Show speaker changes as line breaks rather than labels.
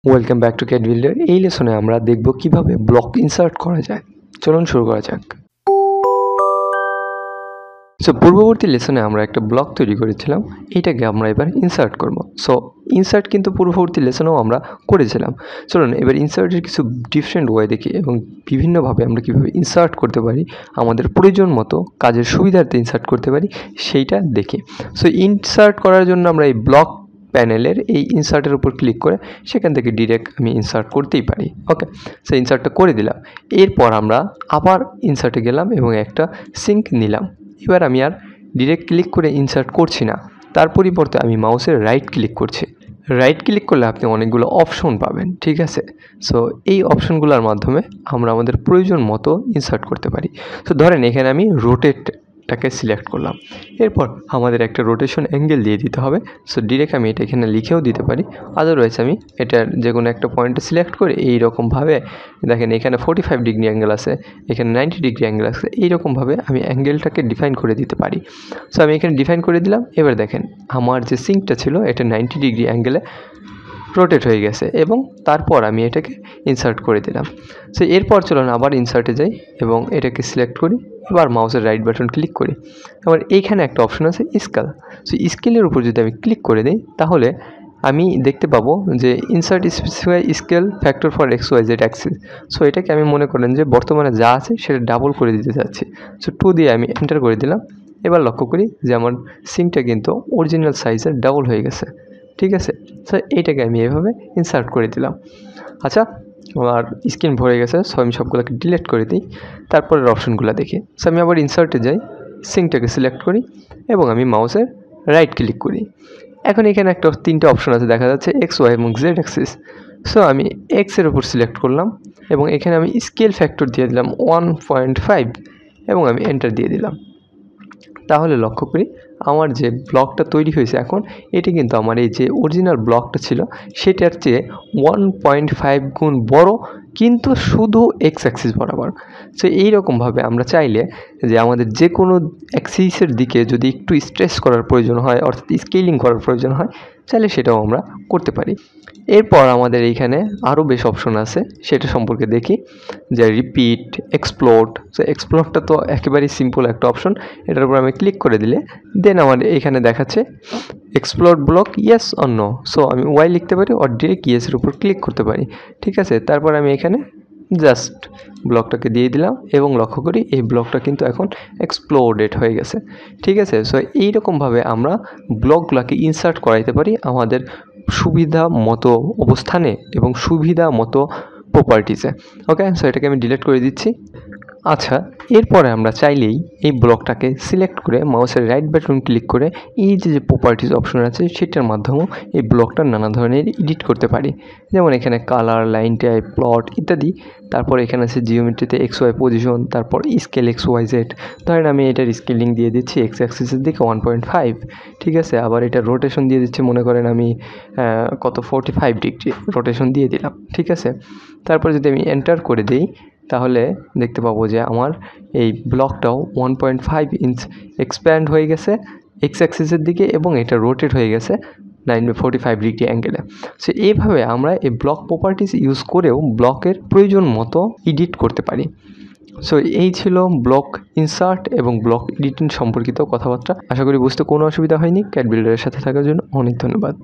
Welcome back to CAD builder. এই লেসনে আমরা দেখব কিভাবে ব্লক ইনসার্ট করা যায়। চলুন শুরু করা যাক। সো পূর্ববর্তী লেসনে আমরা একটা ব্লক তৈরি করেছিলাম, এটাকে আমরা এবার ইনসার্ট করব। সো ইনসার্ট কিন্তু পূর্ববর্তী লেসনেও আমরা করেছিলাম। চলুন এবার ইনসার্টের কিছু ডিফারেন্ট ওয়ে দেখি এবং বিভিন্নভাবে আমরা কীভাবে ইনসার্ট করতে পারি, আমাদের প্রয়োজন মতো কাজের সুবিধার্থে ইনসার্ট করতে পারি সেইটা দেখি। সো ইনসার্ট করার জন্য আমরা এই ব্লক প্যানেলের এই ইনসার্টের উপর ক্লিক করে সেখান থেকে ডিরেক্ট আমি ইনসার্ট করতেই পারি। ওকে, সো ইনসার্টটা করে দিলাম। এরপর আমরা আবার ইনসার্টে গেলাম এবং একটা সিঙ্ক নিলাম। এবার আমি আর ডিরেক্ট ক্লিক করে ইনসার্ট করছি না, তার পরিবর্তে আমি মাউসের রাইট ক্লিক করছি। রাইট ক্লিক করলে আপনি অনেকগুলো অপশন পাবেন, ঠিক আছে। সো এই অপশনগুলোর মাধ্যমে আমরা আমাদের প্রয়োজন মতো ইনসার্ট করতে পারি। সো ধরেন এখানে আমি রোটেটটাকে সিলেক্ট করলাম, এরপর আমাদের একটা রোটেশন অ্যাঙ্গেল দিয়ে দিতে হবে। সো ডিরেক্ট আমি এটা এখানে লিখেও দিতে পারি, আদারওয়াইজ আমি এটার যে কোনো একটা পয়েন্টে সিলেক্ট করে এইরকমভাবে, দেখেন এখানে 45 ডিগ্রি অ্যাঙ্গেল আছে, এখানে 90 ডিগ্রি অ্যাঙ্গেল আছে, এইরকমভাবে আমি অ্যাঙ্গেলটাকে ডিফাইন করে দিতে পারি। সো আমি এখানে ডিফাইন করে দিলাম। এবার দেখেন আমার যে সিঙ্কটা ছিল এটা 90 ডিগ্রি অ্যাঙ্গেলে রোটেট হয়ে গেছে এবং তারপর আমি এটাকে ইনসার্ট করে দিলাম। সো এরপর চলুন আবার ইনসার্টে যাই এবং এটাকে সিলেক্ট করি। এবার মাউসের রাইট বাটন ক্লিক করি। এবার এইখানে একটা অপশন আছে স্কেল। সো স্কেলের উপর যদি আমি ক্লিক করে দিই তাহলে আমি দেখতে পাবো যে insert specify scale factor for X Y Z axis. So এটাকে আমি মনে করেন যে বর্তমানে যা আছে সেটা ডাবল করে দিতে চাচ্ছি। সো 2 দিয়ে আমি এন্টার করে দিলাম। এবার লক্ষ্য করি যে আমার সিঙ্কটা কিন্তু অরিজিনাল সাইজের ডাবল হয়ে গেছে, ঠিক আছে। সো এইটাকে আমি এভাবে ইনসার্ট করে দিলাম। আচ্ছা, আমার স্ক্রিন ভরে গেছে, সো আমি সবগুলোকে ডিলিট করে দিই। তারপরের অপশনগুলো দেখি। সো আমি আবার ইনসার্টে যাই, সিঙ্কটাকে সিলেক্ট করি এবং আমি মাউসের রাইট ক্লিক করি। এখন এখানে একটা 3টে অপশন আছে দেখা যাচ্ছে, এক্স ওয়াই এবং জেড অ্যাক্সিস। সো আমি এক্সের উপর সিলেক্ট করলাম এবং এখানে আমি স্কেল ফ্যাক্টর দিয়ে দিলাম 1.5 এবং আমি এন্টার দিয়ে দিলাম। তাহলে লক্ষ্য করি আমার যে ব্লকটা তৈরি হয়েছে এখন, এটি কিন্তু আমার এই যে অরিজিনাল ব্লকটা ছিল সেটার চেয়ে 1.5 গুণ বড়, কিন্তু শুধু এক্স অ্যাক্সিস বরাবর। সো এইরকমভাবে আমরা চাইলে যে আমাদের যে কোনো অ্যাক্সিসের দিকে যদি একটু স্ট্রেস করার প্রয়োজন হয়, অর্থাৎ স্কেলিং করার প্রয়োজন হয়, চাইলে সেটাও আমরা করতে পারি। এরপর আমাদের এইখানে আরও বেশ অপশন আছে, সেটা সম্পর্কে দেখি। যে রিপিট, এক্সপ্লোড। সো এক্সপ্লোডটা তো একেবারেই সিম্পল একটা অপশন, এটার উপর আমি ক্লিক করে দিলে দেন আমার এখানে দেখাচ্ছে explode block yes or no. So আমি ওয়াই লিখতে পারি আর ডিরেক্ট ইয়েসের উপর ক্লিক করতে পারি, ঠিক আছে। তারপর আমি এখানে জাস্ট ব্লকটাকে দিয়ে দিলাম এবং লক্ষ্য করি এই ব্লকটা কিন্তু এখন এক্সপ্লোডেড হয়ে গেছে, ঠিক আছে। সো এইরকমভাবে আমরা ব্লকগুলোকে ইনসার্ট করাইতে পারি আমাদের সুবিধা মতো অবস্থানে এবং সুবিধা মতো প্রপার্টিসে। ওকে, সো এটাকে আমি ডিলিট করে দিচ্ছি। আচ্ছা, এরপরে আমরা চাইলেই এই ব্লকটাকে সিলেক্ট করে মাউসের রাইট বাটন ক্লিক করে এই যে প্রপার্টিস অপশন আছে সেটার মাধ্যমেও এই ব্লকটার নানা ধরনের এডিট করতে পারি। যেমন এখানে কালার, লাইন টাইপ, প্লট ইত্যাদি। তারপর এখানে আছে জিওমেট্রিতে এক্স ওয়াই পজিশন, তারপর স্কেল এক্স ওয়াই জেড। ধরেন আমি এটার স্কেলিং দিয়ে দিচ্ছি এক্স অ্যাক্সিসের দিকে 1.5, ঠিক আছে। আবার এটা রোটেশন দিয়ে দিচ্ছি, মনে করেন আমি 45 ডিগ্রি রোটেশন দিয়ে দিলাম, ঠিক আছে। তারপর যদি আমি এন্টার করে দিই তাহলে দেখতে পাবো যে আমার এই ব্লকটাও 1.5 ইঞ্চ এক্সপ্যান্ড হয়ে গেছে এক্স অ্যাক্সিসের দিকে এবং এটা রোটেট হয়ে গেছে 45 ডিগ্রি অ্যাঙ্গেলে। সো এইভাবে আমরা এই ব্লক প্রপার্টিস ইউজ করেও ব্লকের প্রয়োজন মতো এডিট করতে পারি। সো এই ছিল ব্লক ইনসার্ট এবং ব্লক এডিটিং সম্পর্কিত কথাবার্তা। আশা করি বুঝতে কোনো অসুবিধা হয়নি। ক্যাড বিল্ডারের সাথে থাকার জন্য অনেক ধন্যবাদ।